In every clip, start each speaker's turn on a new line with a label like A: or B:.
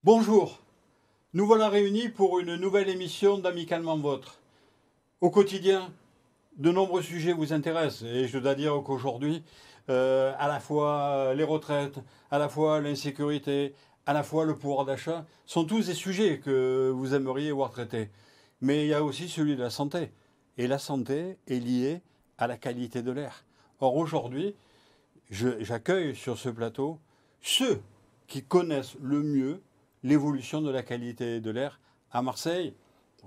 A: Bonjour, nous voilà réunis pour une nouvelle émission d'Amicalement Vôtre. Au quotidien, de nombreux sujets vous intéressent et je dois dire qu'aujourd'hui, à la fois les retraites, à la fois l'insécurité, à la fois le pouvoir d'achat, sont tous des sujets que vous aimeriez voir traités. Mais il y a aussi celui de la santé. Et la santé est liée à la qualité de l'air. Or aujourd'hui, j'accueille sur ce plateau ceux qui connaissent le mieux l'évolution de la qualité de l'air à Marseille,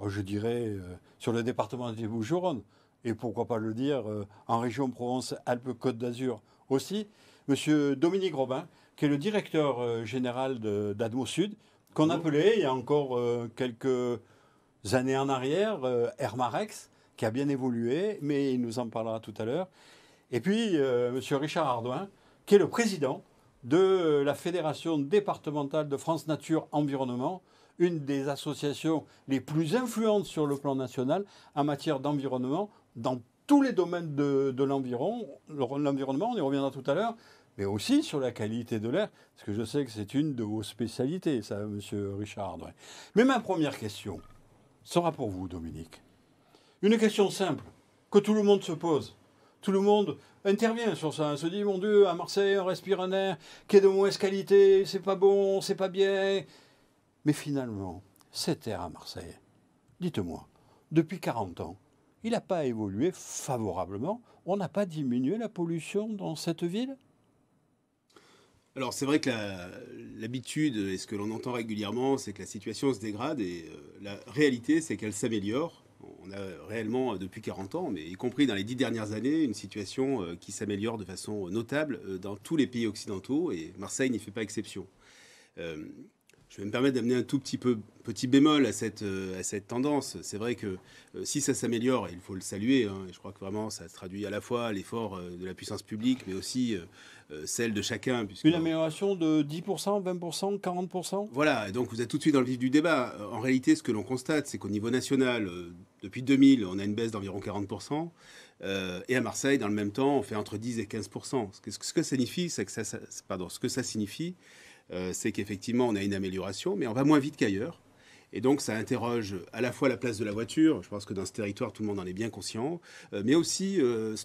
A: je dirais sur le département des Bouches-du-Rhône, et pourquoi pas le dire en région Provence-Alpes-Côte d'Azur aussi, Monsieur Dominique Robin, qui est le directeur général d'Admo Sud, qu'on appelait il y a encore quelques années en arrière Hermarex, qui a bien évolué, mais il nous en parlera tout à l'heure. Et puis, Monsieur Richard Ardouin, qui est le président de la Fédération départementale de France Nature Environnement, une des associations les plus influentes sur le plan national en matière d'environnement, dans tous les domaines de l'environnement, on y reviendra tout à l'heure, mais aussi sur la qualité de l'air, parce que je sais que c'est une de vos spécialités, ça, Monsieur Richard Ardouin. Mais ma première question sera pour vous, Dominique. Une question simple, que tout le monde se pose. Tout le monde intervient sur ça, on se dit, mon Dieu, à Marseille, on respire un air qui est de mauvaise qualité, c'est pas bon, c'est pas bien. Mais finalement, cet air à Marseille, dites-moi, depuis 40 ans, il n'a pas évolué favorablement. On n'a pas diminué la pollution dans cette ville?
B: Alors c'est vrai que l'habitude et ce que l'on entend régulièrement, c'est que la situation se dégrade et la réalité, c'est qu'elle s'améliore. On a réellement, depuis 40 ans, mais y compris dans les 10 dernières années, une situation qui s'améliore de façon notable dans tous les pays occidentaux et Marseille n'y fait pas exception. Euh, je vais me permettre d'amener un tout petit bémol à cette tendance. C'est vrai que si ça s'améliore, il faut le saluer, hein, et je crois que vraiment ça se traduit à la fois l'effort de la puissance publique, mais aussi celle de chacun.
A: Une amélioration de 10%, 20%, 40%?
B: Voilà, et donc vous êtes tout de suite dans le vif du débat. En réalité, ce que l'on constate, c'est qu'au niveau national, depuis 2000, on a une baisse d'environ 40%, et à Marseille, dans le même temps, on fait entre 10 et 15%. Ce que ça signifie, c'est que ce que ça signifie, c'est qu'effectivement, on a une amélioration, mais on va moins vite qu'ailleurs. Et donc, ça interroge à la fois la place de la voiture, je pense que dans ce territoire, tout le monde en est bien conscient, mais aussi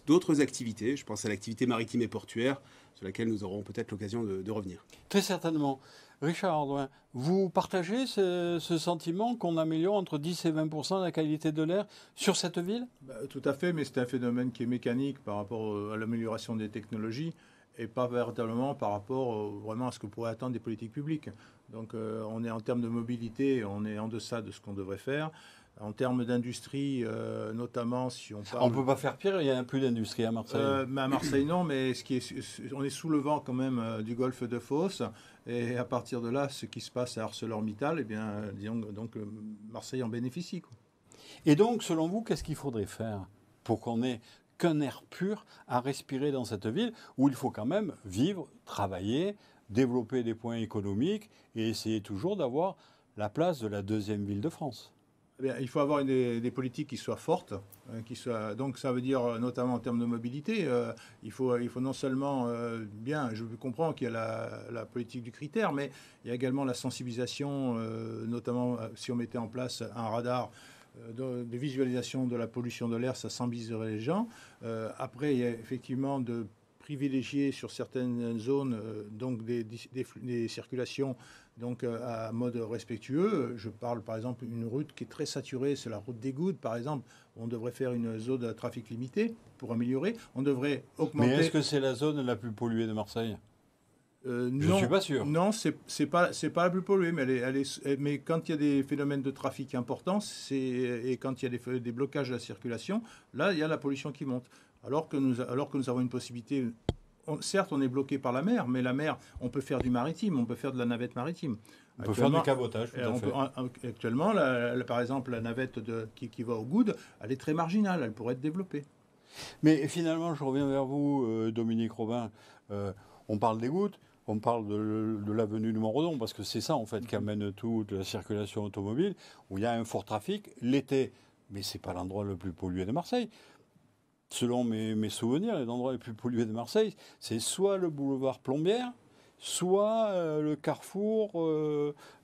B: d'autres activités. Je pense à l'activité maritime et portuaire, sur laquelle nous aurons peut-être l'occasion de revenir.
A: Très certainement. Richard Ardouin, vous partagez ce sentiment qu'on améliore entre 10 et 20% la qualité de l'air sur cette ville?
C: Tout à fait, mais c'est un phénomène qui est mécanique par rapport à l'amélioration des technologies et pas véritablement par rapport vraiment à ce que pourraient attendre des politiques publiques. Donc on est en termes de mobilité, on est en deçà de ce qu'on devrait faire. En termes d'industrie, notamment si on parle...
A: On ne peut pas faire pire, il n'y a plus d'industrie à Marseille.
C: Mais à Marseille, non, mais on est sous le vent quand même du golfe de Fos. Et à partir de là, ce qui se passe à ArcelorMittal, eh bien, disons, donc, Marseille en bénéficie, quoi.
A: Et donc, selon vous, qu'est-ce qu'il faudrait faire pour qu'on ait qu'un air pur à respirer dans cette ville où il faut quand même vivre, travailler, développer des points économiques et essayer toujours d'avoir la place de la deuxième ville de France?
C: Eh bien, il faut avoir des politiques qui soient fortes, donc ça veut dire notamment en termes de mobilité, il faut non seulement bien, je comprends qu'il y a la politique du critère, mais il y a également la sensibilisation, notamment si on mettait en place un radar de visualisation de la pollution de l'air, ça sensibiliserait les gens. Après, il y a effectivement de privilégier sur certaines zones donc des circulations donc à mode respectueux. Je parle par exemple d'une route qui est très saturée, c'est la route des Gouttes par exemple. On devrait faire une zone de trafic limité pour améliorer. On devrait augmenter.
A: Mais est-ce que c'est la zone la plus polluée de Marseille? Je ne suis pas sûr.
C: Non, c'est pas la plus polluée, mais mais quand il y a des phénomènes de trafic importants, et quand il y a des blocages de la circulation, là il y a la pollution qui monte. Alors que nous avons une possibilité. Certes, on est bloqué par la mer, mais la mer, on peut faire du maritime, on peut faire de la navette maritime.
A: On peut faire du cabotage, tout à fait.
C: Actuellement, par exemple, la navette qui va au Goudes, elle est très marginale, elle pourrait être développée.
A: Mais finalement, je reviens vers vous, Dominique Robin. On parle des Gouttes, on parle de l'avenue de Montredon, parce que c'est ça, en fait, qui amène toute la circulation automobile, où il y a un fort trafic l'été. Mais ce n'est pas l'endroit le plus pollué de Marseille. Selon mes souvenirs, les endroits les plus pollués de Marseille, c'est soit le boulevard Plombières, soit le carrefour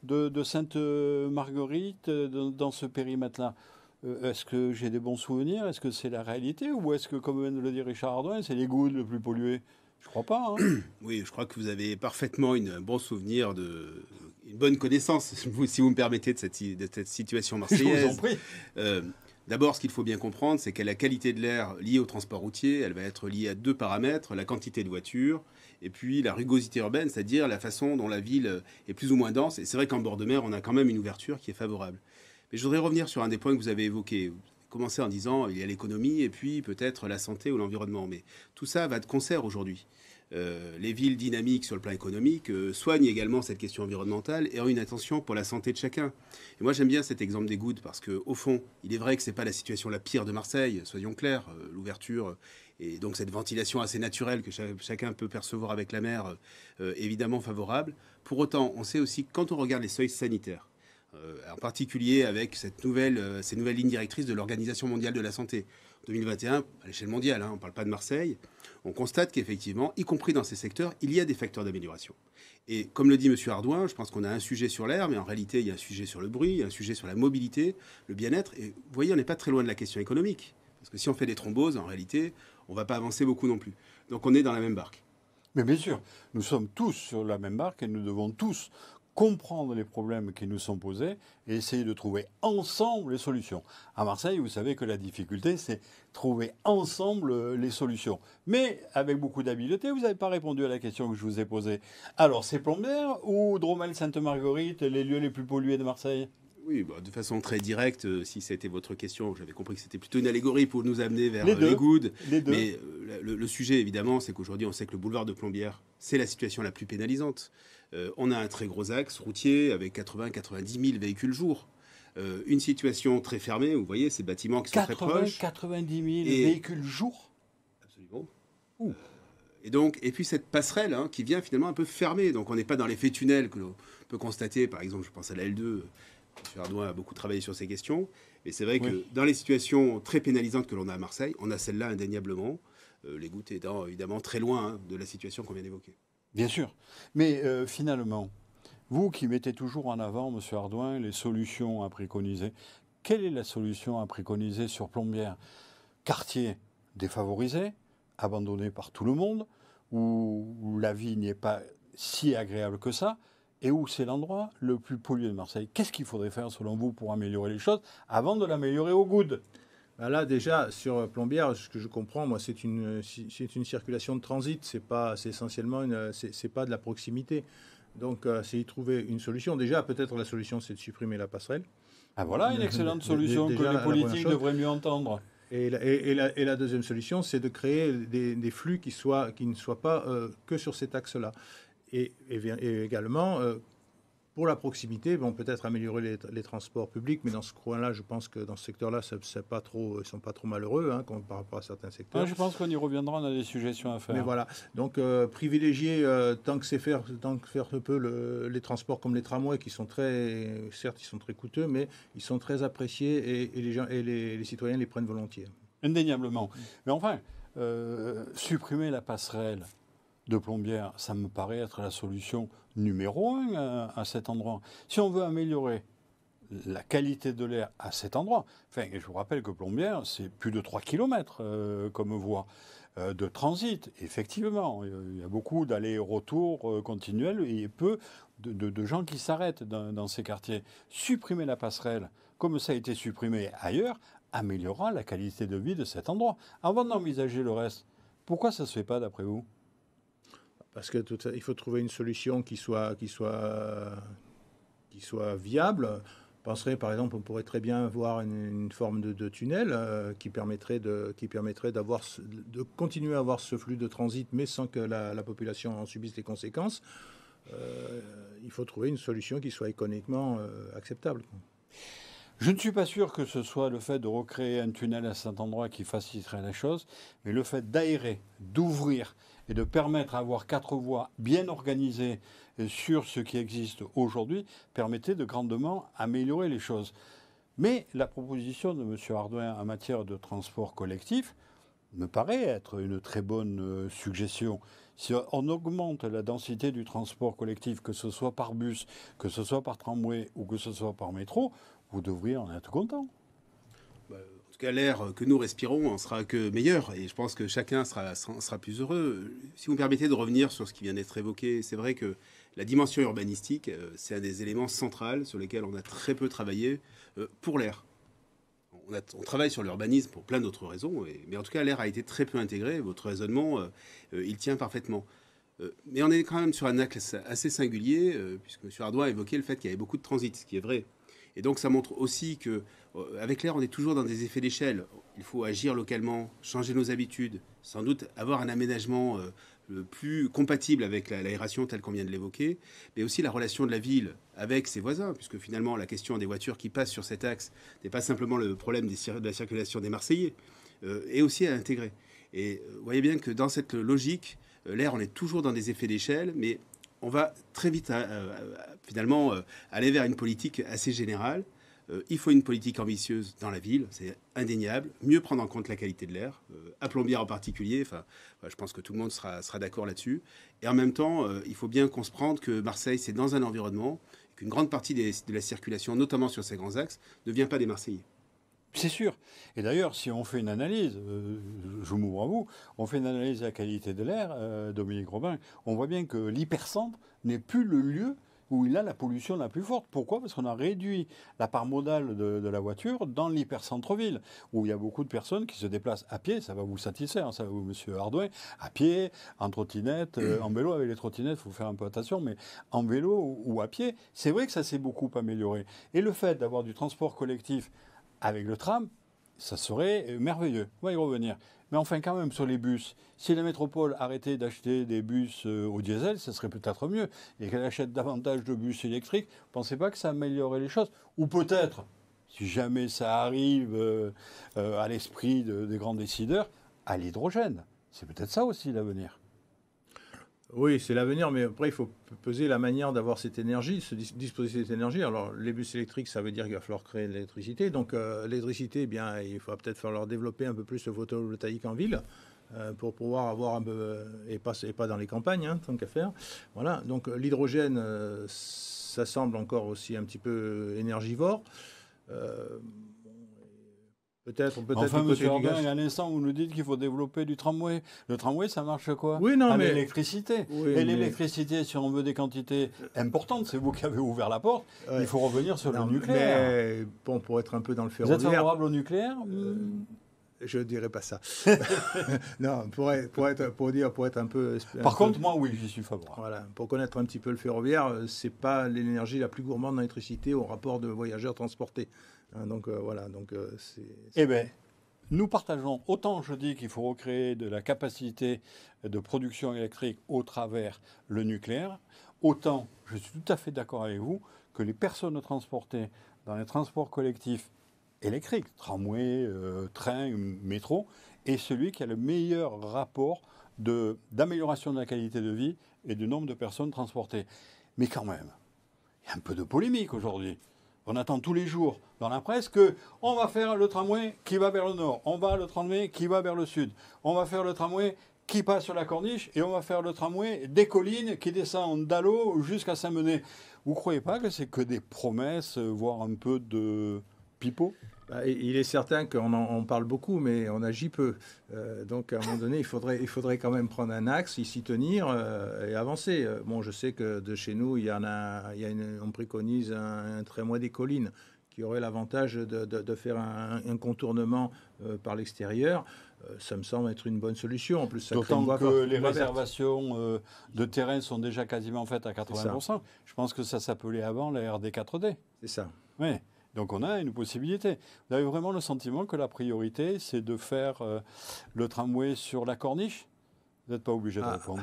A: de Sainte-Marguerite dans ce périmètre-là. Est-ce que j'ai des bons souvenirs? Est-ce que c'est la réalité? Ou est-ce que, comme vient de le dire Richard Ardouin, c'est les Goudes le plus pollué? Je crois pas. Hein.
B: Oui, je crois que vous avez parfaitement un bon souvenir, une bonne connaissance, si vous me permettez, de cette situation marseillaise.
A: Je vous en prie.
B: D'abord, ce qu'il faut bien comprendre, c'est que la qualité de l'air liée au transport routier, elle va être liée à 2 paramètres, la quantité de voitures et puis la rugosité urbaine, c'est-à-dire la façon dont la ville est plus ou moins dense. Et c'est vrai qu'en bord de mer, on a quand même une ouverture qui est favorable. Mais je voudrais revenir sur un des points que vous avez évoqués. Vous commencez en disant il y a l'économie et puis peut-être la santé ou l'environnement. Mais tout ça va de concert aujourd'hui. Les villes dynamiques sur le plan économique soignent également cette question environnementale et ont une attention pour la santé de chacun. Et moi j'aime bien cet exemple des Goudes parce qu'au fond, il est vrai que ce n'est pas la situation la pire de Marseille, soyons clairs, l'ouverture et donc cette ventilation assez naturelle que chacun peut percevoir avec la mer, évidemment favorable. Pour autant, on sait aussi que quand on regarde les seuils sanitaires, en particulier avec ces nouvelles lignes directrices de l'Organisation mondiale de la santé, 2021, à l'échelle mondiale, on ne parle pas de Marseille, on constate qu'effectivement, y compris dans ces secteurs, il y a des facteurs d'amélioration. Et comme le dit M. Ardouin, je pense qu'on a un sujet sur l'air, mais en réalité, il y a un sujet sur le bruit, il y a un sujet sur la mobilité, le bien-être. Et vous voyez, on n'est pas très loin de la question économique. Parce que si on fait des thromboses, en réalité, on ne va pas avancer beaucoup non plus. Donc on est dans la même barque.
A: Mais bien sûr, nous sommes tous sur la même barque et nous devons tous comprendre les problèmes qui nous sont posés et essayer de trouver ensemble les solutions. À Marseille, vous savez que la difficulté, c'est trouver ensemble les solutions. Mais avec beaucoup d'habileté, vous n'avez pas répondu à la question que je vous ai posée. Alors, c'est Plombières ou Dromel-Sainte-Marguerite, les lieux les plus pollués de Marseille?
B: Oui, de façon très directe, si c'était votre question, j'avais compris que c'était plutôt une allégorie pour nous amener vers les Goudes.
A: Les deux.
B: Mais le sujet, évidemment, c'est qu'aujourd'hui, on sait que le boulevard de Plombières, c'est la situation la plus pénalisante. On a un très gros axe routier avec 80-90 000 véhicules jour. Une situation très fermée, vous voyez, ces bâtiments qui sont très proches.
A: 90 000 véhicules jour?
B: Absolument. Et puis cette passerelle qui vient finalement un peu fermer. Donc on n'est pas dans l'effet tunnel que l'on peut constater. Par exemple, je pense à la L2. M. Ardouin a beaucoup travaillé sur ces questions. Et c'est vrai que dans les situations très pénalisantes que l'on a à Marseille, on a celle-là indéniablement. Les Gouttes étant évidemment très loin de la situation qu'on vient d'évoquer.
A: Bien sûr. Mais finalement, vous qui mettez toujours en avant, M. Ardouin, les solutions à préconiser, quelle est la solution à préconiser sur Plombières? Quartier défavorisé, abandonné par tout le monde, où la vie n'est pas si agréable que ça, et où c'est l'endroit le plus pollué de Marseille. Qu'est-ce qu'il faudrait faire, selon vous, pour améliorer les choses, avant de l'améliorer au Goudes?
C: Là, déjà, sur Plombières, ce que je comprends, moi, c'est une circulation de transit. C'est essentiellement c'est pas de la proximité. Donc, c'est y trouver une solution. Déjà, peut-être la solution, c'est de supprimer la passerelle.
A: Ah, voilà une excellente solution que les politiques devraient mieux entendre.
C: Et la deuxième solution, c'est de créer des flux qui ne soient pas que sur cet axe-là. Et également, pour la proximité, peut-être améliorer les transports publics, mais dans ce coin-là, je pense que dans ce secteur-là, ils ne sont pas trop malheureux par rapport à certains secteurs.
A: Je pense qu'on y reviendra, on a des suggestions à faire.
C: Mais voilà, donc privilégier, tant que faire se peut, les transports comme les tramways, qui sont certes, ils sont très coûteux, mais ils sont très appréciés et les gens et les citoyens les prennent volontiers.
A: Indéniablement. Mais enfin, supprimer la passerelle de Plombières, ça me paraît être la solution numéro 1 à cet endroit. Si on veut améliorer la qualité de l'air à cet endroit, je vous rappelle que Plombières, c'est plus de 3 km comme voie de transit. Effectivement, il y a beaucoup d'allers-retours continuels et peu de gens qui s'arrêtent dans ces quartiers. Supprimer la passerelle, comme ça a été supprimé ailleurs, améliorera la qualité de vie de cet endroit. Avant d'envisager le reste, pourquoi ça ne se fait pas d'après vous ?
C: Parce que il faut trouver une solution qui soit viable. Je penserais, par exemple, on pourrait très bien avoir une forme de tunnel qui permettrait de continuer à avoir ce flux de transit, mais sans que la population en subisse les conséquences. Il faut trouver une solution qui soit économiquement acceptable.
A: Je ne suis pas sûr que ce soit le fait de recréer un tunnel à cet endroit qui faciliterait la chose, mais le fait d'aérer, d'ouvrir et de permettre d'avoir 4 voies bien organisées sur ce qui existe aujourd'hui permettait de grandement améliorer les choses. Mais la proposition de M. Ardouin en matière de transport collectif me paraît être une très bonne suggestion. Si on augmente la densité du transport collectif, que ce soit par bus, que ce soit par tramway ou que ce soit par métro, vous devriez en être content.
B: Bah, en tout cas, l'air que nous respirons en sera que meilleur et je pense que chacun sera plus heureux. Si vous me permettez de revenir sur ce qui vient d'être évoqué, c'est vrai que la dimension urbanistique, c'est un des éléments centraux sur lesquels on a très peu travaillé pour l'air. On travaille sur l'urbanisme pour plein d'autres raisons, mais en tout cas, l'air a été très peu intégré. Votre raisonnement, il tient parfaitement. Mais on est quand même sur un axe assez singulier, puisque M. Ardouin a évoqué le fait qu'il y avait beaucoup de transit, ce qui est vrai. Et donc, ça montre aussi que, avec l'air, on est toujours dans des effets d'échelle. Il faut agir localement, changer nos habitudes, sans doute avoir un aménagement le plus compatible avec l'aération telle qu'on vient de l'évoquer, mais aussi la relation de la ville avec ses voisins, puisque finalement la question des voitures qui passent sur cet axe n'est pas simplement le problème de la circulation des Marseillais, est aussi à intégrer. Et vous voyez bien que dans cette logique, l'air, on est toujours dans des effets d'échelle, mais on va très vite finalement aller vers une politique assez générale. Il faut une politique ambitieuse dans la ville, c'est indéniable. Mieux prendre en compte la qualité de l'air, à Plombières en particulier. Enfin, je pense que tout le monde sera d'accord là-dessus. Et en même temps, il faut bien qu'on se prenne que Marseille, c'est dans un environnement, qu'une grande partie de la circulation, notamment sur ces grands axes, ne vient pas des Marseillais.
A: C'est sûr. Et d'ailleurs, si on fait une analyse, je m'ouvre à vous, on fait une analyse de la qualité de l'air, Dominique Robin, on voit bien que l'hypercentre n'est plus le lieu où il a la pollution la plus forte. Pourquoi ? Parce qu'on a réduit la part modale de la voiture dans l'hypercentre-ville, où il y a beaucoup de personnes qui se déplacent à pied, ça va vous satisfaire, ça va vous, monsieur Ardouin, à pied, en trottinette, en vélo. Avec les trottinettes, il faut faire un peu attention, mais en vélo ou à pied, c'est vrai que ça s'est beaucoup amélioré. Et le fait d'avoir du transport collectif avec le tram, ça serait merveilleux. On va y revenir. Mais enfin, quand même, sur les bus, si la métropole arrêtait d'acheter des bus au diesel, ce serait peut-être mieux. Et qu'elle achète davantage de bus électriques, ne pensez pas que ça améliorerait les choses. Ou peut-être, si jamais ça arrive à l'esprit des grands décideurs, à l'hydrogène. C'est peut-être ça aussi l'avenir.
C: Oui, c'est l'avenir, mais après, il faut peser la manière d'avoir cette énergie, se disposer de cette énergie. Alors, les bus électriques, ça veut dire qu'il va falloir créer de l'électricité. Donc, l'électricité, eh bien, il va peut-être falloir développer un peu plus le photovoltaïque en ville pour pouvoir avoir un peu, et pas dans les campagnes, hein, tant qu'à faire. Voilà, donc l'hydrogène, ça semble encore aussi un petit peu énergivore. Peut-être
A: enfin,
C: du côté
A: monsieur
C: du
A: Ardouin,
C: gaz.
A: il y a un instant, vous nous dites qu'il faut développer du tramway. Le tramway, ça marche quoi ?
C: Oui, non,
A: à
C: mais
A: l'électricité.
C: oui,
A: Et
C: mais-
A: l'électricité, si on veut des quantités importantes, c'est vous qui avez ouvert la porte,
C: Ouais.
A: il faut revenir sur
C: Non,
A: le nucléaire.
C: mais bon, pour être un peu dans le
A: Vous êtes
C: ferroviaire,
A: favorable au nucléaire
C: je dirais pas ça. Non, pour être un peu.
A: Par contre, moi, oui, j'y suis favorable.
C: Voilà, pour connaître un petit peu le ferroviaire, c'est pas l'énergie la plus gourmande en électricité au rapport de voyageurs transportés. Hein, donc voilà, donc c'est.
A: Eh bien, nous partageons, autant je dis qu'il faut recréer de la capacité de production électrique au travers le nucléaire, autant je suis tout à fait d'accord avec vous que les personnes transportées dans les transports collectifs électriques, tramway, train, métro, est celui qui a le meilleur rapport d'amélioration de la qualité de vie et du nombre de personnes transportées. Mais quand même, il y a un peu de polémique aujourd'hui. On attend tous les jours dans la presse qu'on va faire le tramway qui va vers le nord, on va le tramway qui va vers le sud, on va faire le tramway qui passe sur la corniche et on va faire le tramway des collines qui descend d'Allo jusqu'à Saint-Menet. Vous ne croyez pas que c'est que des promesses, voire un peu de pipeau ?
C: Il est certain qu'on parle beaucoup, mais on agit peu. Donc, à un moment donné, il faudrait quand même prendre un axe, s'y tenir et avancer. Bon, je sais que de chez nous, on préconise un tramway des collines qui aurait l'avantage de faire un contournement par l'extérieur. Ça me semble être une bonne solution. En plus, ça crée une
A: D'autant
C: voie
A: que les
C: verte.
A: réservations de terrain sont déjà quasiment faites à 80%. Je pense que ça s'appelait avant la RD 4D.
C: C'est ça.
A: Oui. Donc on a une possibilité. Vous avez vraiment le sentiment que la priorité, c'est de faire le tramway sur la corniche ? Vous n'êtes pas obligé de répondre.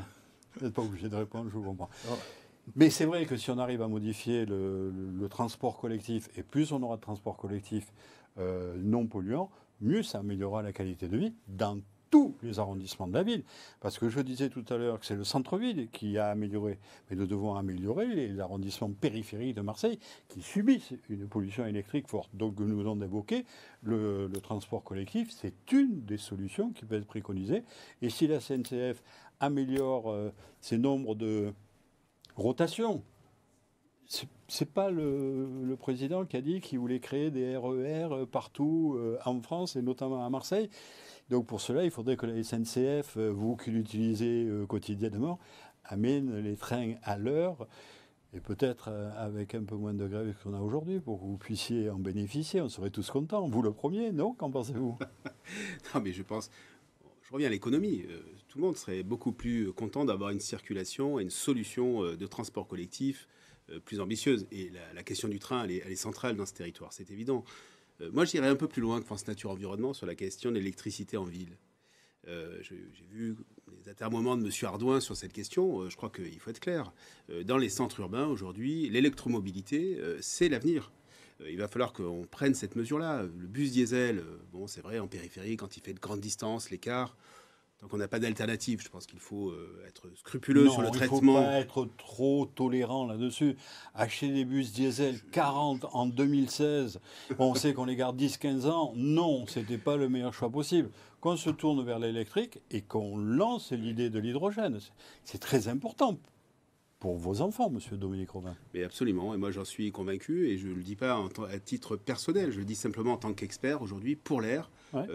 A: Vous n'êtes pas obligé de répondre, je vous comprends. Oh. Mais c'est vrai que si on arrive à modifier le transport collectif, et plus on aura de transport collectif non polluant, mieux ça améliorera la qualité de vie dans tous les arrondissements de la ville. Parce que je disais tout à l'heure que c'est le centre-ville qui a amélioré. Mais nous devons améliorer les arrondissements périphériques de Marseille qui subissent une pollution électrique forte. Donc nous venons d'évoquer le transport collectif. C'est une des solutions qui peut être préconisée. Et si la SNCF améliore ses nombres de rotations, c'est pas le président qui a dit qu'il voulait créer des RER partout en France et notamment à Marseille. Donc pour cela, il faudrait que la SNCF, vous qui l'utilisez quotidiennement, amène les trains à l'heure et peut-être avec un peu moins de grève qu'on a aujourd'hui pour que vous puissiez en bénéficier. On serait tous contents. Vous le premier, non? Qu'en pensez-vous?
B: Non, mais je reviens à l'économie. Tout le monde serait beaucoup plus content d'avoir une circulation et une solution de transport collectif plus ambitieuse. Et la question du train, elle est centrale dans ce territoire, c'est évident. Moi, j'irais un peu plus loin que France Nature Environnement sur la question de l'électricité en ville. J'ai vu les atermoiements de M. Ardouin sur cette question. Je crois qu'il faut être clair. Dans les centres urbains, aujourd'hui, l'électromobilité, c'est l'avenir. Il va falloir qu'on prenne cette mesure-là. Le bus diesel, bon, c'est vrai, en périphérie, quand il fait de grandes distances, l'écart, tant qu'on n'a pas d'alternative, je pense qu'il faut être scrupuleux sur le traitement.
A: Il ne faut pas être trop tolérant là-dessus. Acheter des bus diesel 40 en 2016, on sait qu'on les garde 10-15 ans. Non, ce n'était pas le meilleur choix possible. Qu'on se tourne vers l'électrique et qu'on lance l'idée de l'hydrogène. C'est très important pour vos enfants, monsieur Dominique Robin.
B: Mais absolument, et moi j'en suis convaincu, et je ne le dis pas à titre personnel, je le dis simplement en tant qu'expert aujourd'hui, pour l'air,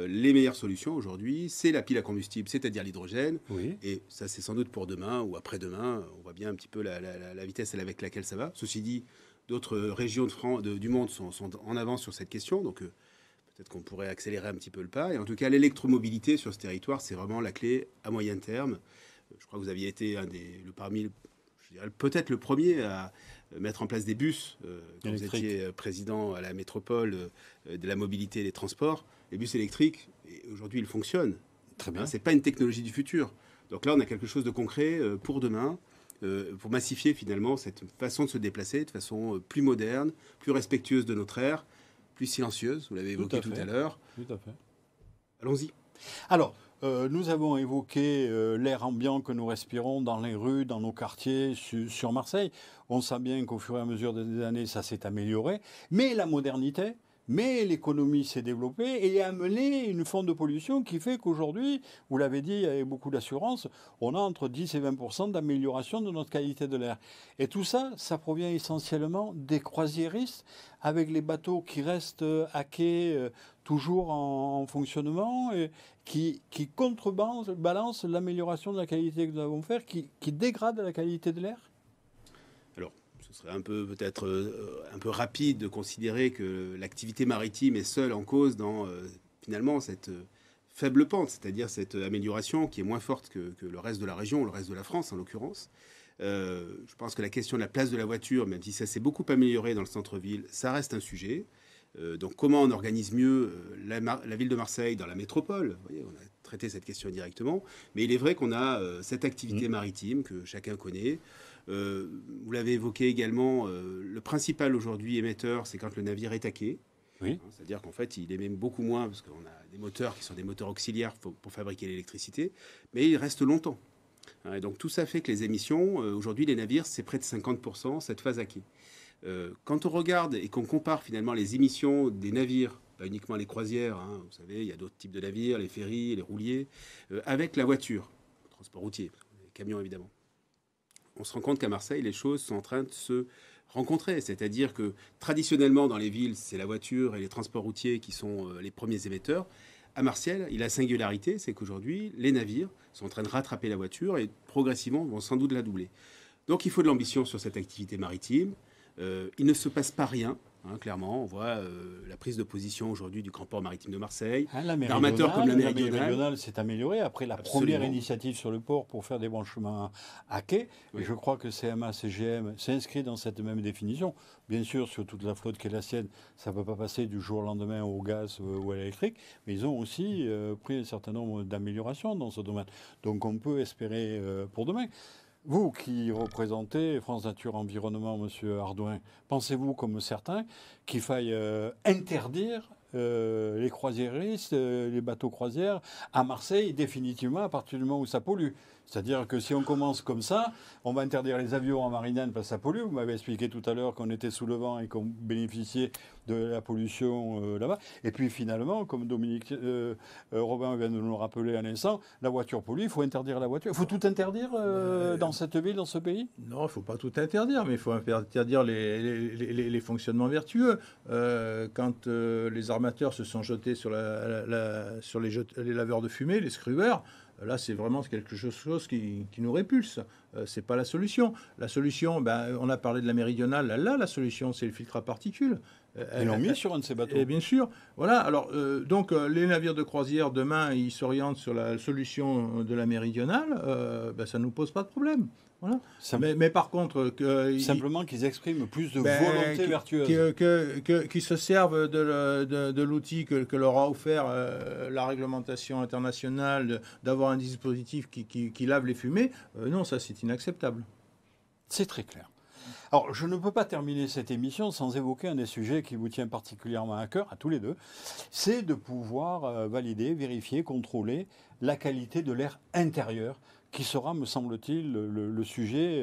B: les meilleures solutions aujourd'hui, c'est la pile à combustible, c'est-à-dire l'hydrogène, et ça c'est sans doute pour demain ou après-demain, on voit bien un petit peu la vitesse avec laquelle ça va. Ceci dit, d'autres régions du monde sont en avance sur cette question, donc peut-être qu'on pourrait accélérer un petit peu le pas, et en tout cas l'électromobilité sur ce territoire, c'est vraiment la clé à moyen terme. Je crois que vous aviez été peut-être le premier à mettre en place des bus quand vous étiez président à la métropole de la mobilité et des transports. Les bus électriques, aujourd'hui, ils fonctionnent.
A: Très bien.
B: Ce n'est pas une technologie du futur. Donc là, on a quelque chose de concret pour demain, pour massifier finalement cette façon de se déplacer de façon plus moderne, plus respectueuse de notre ère, plus silencieuse. Vous l'avez évoqué tout à l'heure.
A: Tout à fait.
B: Allons-y.
A: Alors, nous avons évoqué l'air ambiant que nous respirons dans les rues, dans nos quartiers, sur Marseille. On sait bien qu'au fur et à mesure des années, ça s'est amélioré. Mais la modernité, mais l'économie s'est développée et a amené une forme de pollution qui fait qu'aujourd'hui, vous l'avez dit avec beaucoup d'assurance, on a entre 10 et 20% d'amélioration de notre qualité de l'air. Et tout ça, ça provient essentiellement des croisiéristes avec les bateaux qui restent à quai toujours en fonctionnement et qui contrebalancent l'amélioration de la qualité que nous avons fait, qui dégrade la qualité de l'air.
B: Alors, ce serait peut-être un peu rapide de considérer que l'activité maritime est seule en cause dans finalement cette faible pente, c'est-à-dire cette amélioration qui est moins forte que le reste de la région, le reste de la France en l'occurrence. Je pense que la question de la place de la voiture, même si ça s'est beaucoup amélioré dans le centre-ville, ça reste un sujet. Donc comment on organise mieux la ville de Marseille dans la métropole? Vous voyez, on a traité cette question directement. Mais il est vrai qu'on a cette activité maritime que chacun connaît. Vous l'avez évoqué également, le principal aujourd'hui émetteur, c'est quand le navire est à quai.
A: Oui.
B: C'est-à-dire qu'en fait, il émet beaucoup moins, parce qu'on a des moteurs qui sont des moteurs auxiliaires pour fabriquer l'électricité, mais il reste longtemps. Et donc tout ça fait que les émissions, aujourd'hui les navires, c'est près de 50% cette phase à quai. Quand on regarde et qu'on compare finalement les émissions des navires, pas uniquement les croisières, hein, vous savez, il y a d'autres types de navires, les ferries, les rouliers, avec la voiture, le transport routier, les camions évidemment, on se rend compte qu'à Marseille, les choses sont en train de se rencontrer. C'est-à-dire que traditionnellement, dans les villes, c'est la voiture et les transports routiers qui sont les premiers émetteurs. À Marseille, il a la singularité, c'est qu'aujourd'hui, les navires sont en train de rattraper la voiture et progressivement vont sans doute la doubler. Donc il faut de l'ambition sur cette activité maritime. Il ne se passe pas rien, hein, clairement. On voit la prise de position aujourd'hui du Grand Port Maritime de Marseille.
A: D'armateurs comme la Méridionale s'est améliorée après la première initiative sur le port pour faire des branchements à quai. Oui. Et je crois que CMA, CGM s'inscrit dans cette même définition. Bien sûr, sur toute la flotte qui est la sienne, ça ne peut pas passer du jour au lendemain au gaz ou à l'électrique. Mais ils ont aussi pris un certain nombre d'améliorations dans ce domaine. Donc on peut espérer pour demain. Vous qui représentez France Nature Environnement, Monsieur Ardouin, pensez-vous, comme certains, qu'il faille interdire les croisiéristes, les bateaux croisières à Marseille définitivement à partir du moment où ça pollue? C'est-à-dire que si on commence comme ça, on va interdire les avions en marinade parce que ça pollue. Vous m'avez expliqué tout à l'heure qu'on était sous le vent et qu'on bénéficiait de la pollution là-bas. Et puis finalement, comme Dominique Robin vient de nous le rappeler à l'instant, la voiture pollue, il faut interdire la voiture. Il faut tout interdire dans cette ville, dans ce pays?
C: Non, il ne faut pas tout interdire, mais il faut interdire les fonctionnements vertueux. Quand les armateurs se sont jetés sur les laveurs de fumée, les scrueurs, là, c'est vraiment quelque chose qui nous répulse. Ce n'est pas la solution. La solution, on a parlé de la méridionale. Là, la solution, c'est le filtre à particules.
A: Ils l'ont mis sur un de ces bateaux.
C: Et bien sûr. Voilà. Alors, donc, les navires de croisière, demain, ils s'orientent sur la solution de la méridionale. Ça ne nous pose pas de problème. Voilà. Mais par contre...
A: Simplement qu'ils expriment plus de volonté vertueuse.
C: Qu'ils se servent de l'outil que leur a offert la réglementation internationale, d'avoir un dispositif qui lave les fumées. Non, ça, c'est inacceptable.
A: C'est très clair. Alors, je ne peux pas terminer cette émission sans évoquer un des sujets qui vous tient particulièrement à cœur, à tous les deux, c'est de pouvoir valider, vérifier, contrôler la qualité de l'air intérieur, qui sera, me semble-t-il, le sujet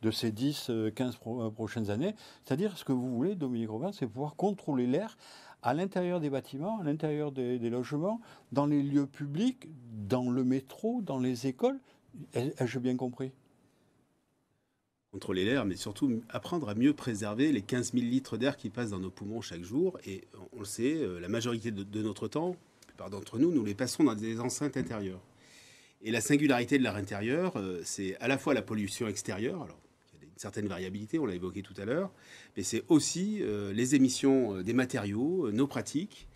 A: de ces 10-15 prochaines années. C'est-à-dire, ce que vous voulez, Dominique Robin, c'est pouvoir contrôler l'air à l'intérieur des bâtiments, à l'intérieur des logements, dans les lieux publics, dans le métro, dans les écoles. Ai-je bien compris ?
B: Contrôler l'air, mais surtout apprendre à mieux préserver les 15 000 litres d'air qui passent dans nos poumons chaque jour. Et on le sait, la majorité de notre temps, la plupart d'entre nous, nous les passons dans des enceintes intérieures. Et la singularité de l'air intérieur, c'est à la fois la pollution extérieure, alors il y a une certaine variabilité, on l'a évoqué tout à l'heure, mais c'est aussi les émissions des matériaux, nos pratiques,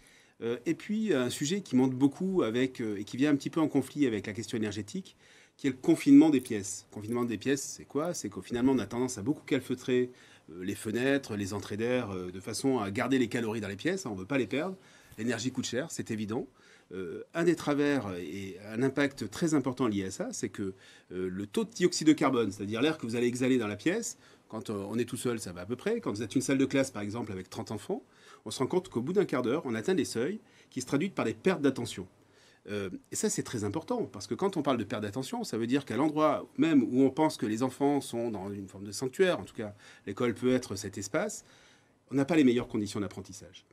B: et puis un sujet qui monte beaucoup avec, et qui vient un petit peu en conflit avec la question énergétique, qui est le confinement des pièces. Le confinement des pièces, c'est quoi? C'est qu'au finalement, on a tendance à beaucoup calfeutrer les fenêtres, les entrées d'air, de façon à garder les calories dans les pièces, on ne veut pas les perdre. L'énergie coûte cher, c'est évident. Un des travers et un impact très important lié à ça, c'est que le taux de dioxyde de carbone, c'est-à-dire l'air que vous allez exhaler dans la pièce, quand on est tout seul, ça va à peu près. Quand vous êtes une salle de classe, par exemple, avec 30 enfants, on se rend compte qu'au bout d'un quart d'heure, on atteint des seuils qui se traduisent par des pertes d'attention. Et ça, c'est très important, parce que quand on parle de perte d'attention, ça veut dire qu'à l'endroit même où on pense que les enfants sont dans une forme de sanctuaire, en tout cas, l'école peut être cet espace, on n'a pas les meilleures conditions d'apprentissage.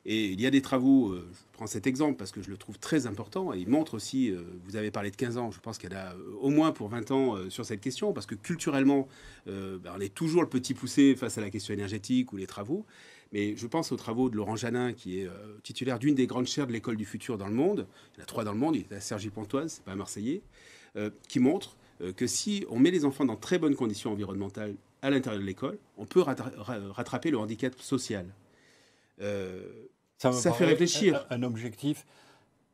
B: Et il y a des travaux, je prends cet exemple parce que je le trouve très important, et il montre aussi, vous avez parlé de 15 ans, je pense qu'il y en a au moins pour 20 ans sur cette question, parce que culturellement, on est toujours le petit poussé face à la question énergétique ou les travaux. Mais je pense aux travaux de Laurent Janin, qui est titulaire d'une des grandes chaires de l'école du futur dans le monde. Il y en a 3 dans le monde, il est à Cergy-Pontoise, c'est pas un Marseillais, qui montre que si on met les enfants dans très bonnes conditions environnementales à l'intérieur de l'école, on peut rattraper le handicap social. Ça fait réfléchir.
A: Un objectif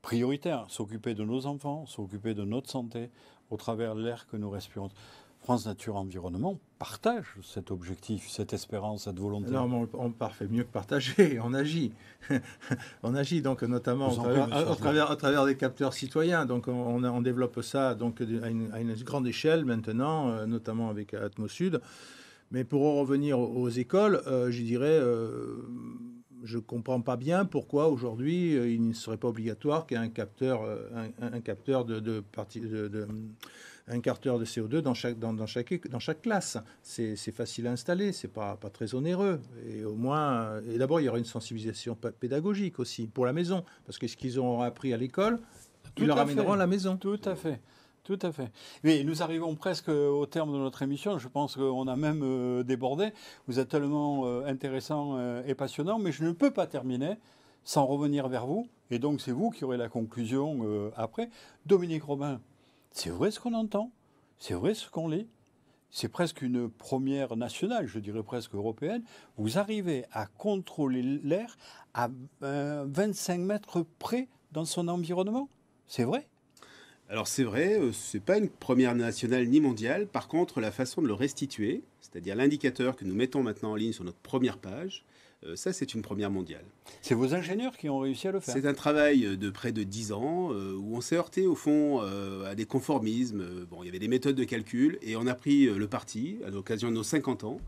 A: prioritaire, s'occuper de nos enfants, s'occuper de notre santé au travers de l'air que nous respirons. France Nature Environnement partage cet objectif, cette espérance, cette volonté.
C: Non, mais on fait mieux que partager, on agit. On agit donc notamment à travers des capteurs citoyens. Donc on développe ça donc, à une grande échelle maintenant, notamment avec Atmosud. Mais pour en revenir aux écoles, je dirais... je ne comprends pas bien pourquoi aujourd'hui il ne serait pas obligatoire qu'il y ait un capteur de CO2 dans chaque classe. C'est facile à installer, c'est pas très onéreux. Et au moins, et d'abord il y aura une sensibilisation pédagogique aussi pour la maison, parce que ce qu'ils auront appris à l'école, ils le ramèneront à la maison.
A: Tout à fait. Tout à fait. Mais nous arrivons presque au terme de notre émission. Je pense qu'on a même débordé. Vous êtes tellement intéressant et passionnant, mais je ne peux pas terminer sans revenir vers vous. Et donc, c'est vous qui aurez la conclusion après. Dominique Robin, c'est vrai ce qu'on entend, c'est vrai ce qu'on lit. C'est presque une première nationale, je dirais presque européenne. Vous arrivez à contrôler l'air à 25 mètres près dans son environnement. C'est vrai ?
B: Alors c'est vrai, c'est pas une première nationale ni mondiale. Par contre, la façon de le restituer, c'est-à-dire l'indicateur que nous mettons maintenant en ligne sur notre première page, Ça, c'est une première mondiale.
A: C'est vos ingénieurs qui ont réussi à le faire.
B: C'est un travail de près de 10 ans où on s'est heurté au fond à des conformismes. Bon, il y avait des méthodes de calcul et on a pris le parti, à l'occasion de nos 50 ans,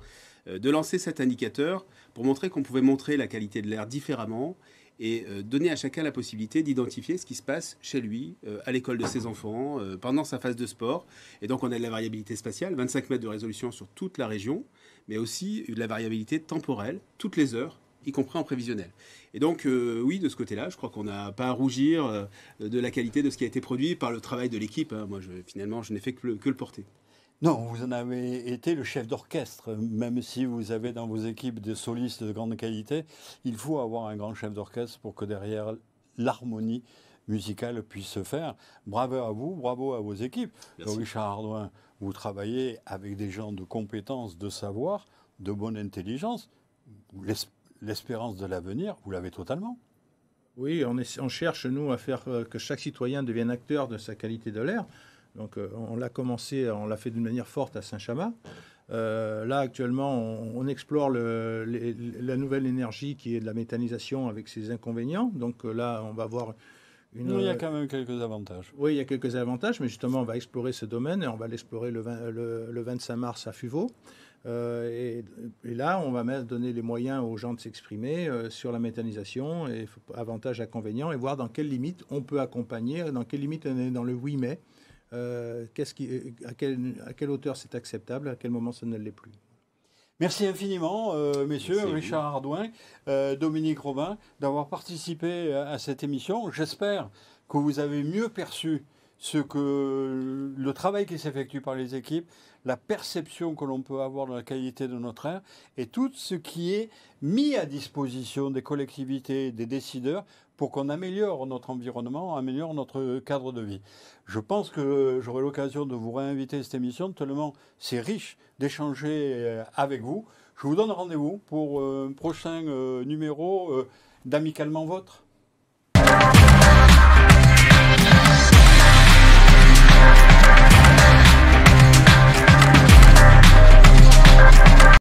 B: de lancer cet indicateur pour montrer qu'on pouvait montrer la qualité de l'air différemment et donner à chacun la possibilité d'identifier ce qui se passe chez lui, à l'école de ses enfants, pendant sa phase de sport. Et donc on a de la variabilité spatiale, 25 mètres de résolution sur toute la région, mais aussi de la variabilité temporelle, toutes les heures, y compris en prévisionnel. Et donc, oui, de ce côté-là, je crois qu'on n'a pas à rougir de la qualité de ce qui a été produit par le travail de l'équipe. Hein. Moi, finalement, je n'ai fait que le porter.
A: Non, vous en avez été le chef d'orchestre. Même si vous avez dans vos équipes des solistes de grande qualité, il faut avoir un grand chef d'orchestre pour que derrière l'harmonie musicale puisse se faire. Bravo à vous, bravo à vos équipes. Richard Hardouin, vous travaillez avec des gens de compétences, de savoir, de bonne intelligence. L'espérance de l'avenir, vous l'avez totalement.
C: Oui, on cherche, nous, à faire que chaque citoyen devienne acteur de sa qualité de l'air. Donc, on l'a commencé, on l'a fait d'une manière forte à Saint-Chamas. Là, actuellement, on explore la nouvelle énergie qui est de la méthanisation avec ses inconvénients. Donc là, on va voir
A: il y a quand même quelques avantages.
C: Oui, il y a quelques avantages, mais justement, on va explorer ce domaine et on va l'explorer le 25 mars à Fuveau. Et là, on va donner les moyens aux gens de s'exprimer sur la méthanisation, et avantages, inconvénients, et voir dans quelles limites on peut accompagner, dans quelles limites on est dans le oui mais, à quelle hauteur c'est acceptable, à quel moment ça ne l'est plus.
A: Merci infiniment, messieurs, merci Richard Hardouin, Dominique Robin, d'avoir participé à cette émission. J'espère que vous avez mieux perçu le travail qui s'effectue par les équipes, la perception que l'on peut avoir de la qualité de notre air et tout ce qui est mis à disposition des collectivités, des décideurs pour qu'on améliore notre environnement, améliore notre cadre de vie. Je pense que j'aurai l'occasion de vous réinviter à cette émission, tellement c'est riche d'échanger avec vous. Je vous donne rendez-vous pour un prochain numéro d'Amicalement Vôtre.